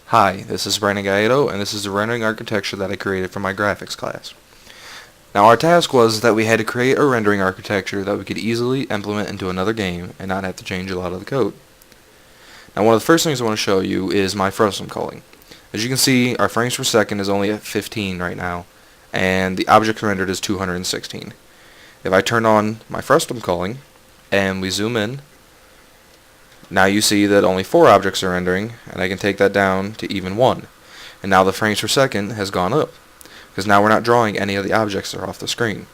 Hi, this is Brandon Gaietto, and this is the rendering architecture that I created for my graphics class. Now our task was that we had to create a rendering architecture that we could easily implement into another game and not have to change a lot of the code. Now one of the first things I want to show you is my frustum culling. As you can see, our frames per second is only at 15 right now, and the object rendered is 216. If I turn on my frustum culling and we zoom in, now you see that only 4 objects are rendering, and I can take that down to even 1. And now the frames per second has gone up, because now we're not drawing any of the objects that are off the screen.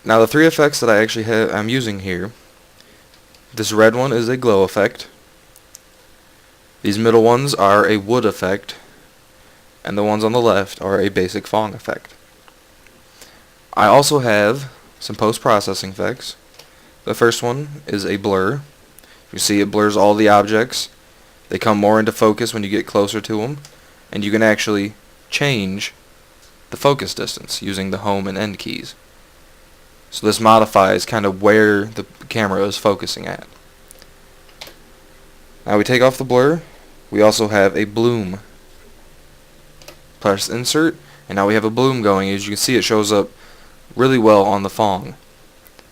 Now the 3 effects that I'm using here, this red one is a glow effect, these middle ones are a wood effect, and the ones on the left are a basic Phong effect. I also have some post-processing effects. The first one is a blur. You see it blurs all the objects. They come more into focus when you get closer to them, and you can actually change the focus distance using the home and end keys. So this modifies kind of where the camera is focusing at. Now we take off the blur. We also have a bloom. Press insert, and now we have a bloom going. As you can see, it shows up really well on the Phong.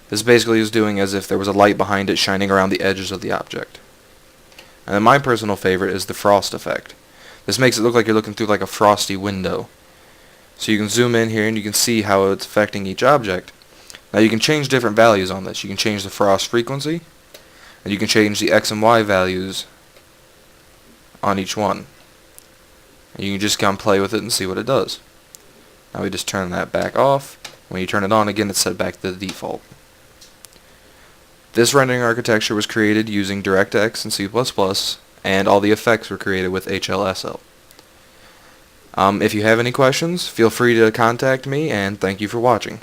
This basically is doing as if there was a light behind it shining around the edges of the object. And then my personal favorite is the frost effect. This makes it look like you're looking through like a frosty window. So you can zoom in here and you can see how it's affecting each object. Now you can change different values on this. You can change the frost frequency, and you can change the X and Y values on each one. And you can just come play with it and see what it does. Now we just turn that back off. When you turn it on again, it's set back to the default. This rendering architecture was created using DirectX and C++, and all the effects were created with HLSL. If you have any questions, feel free to contact me, and thank you for watching.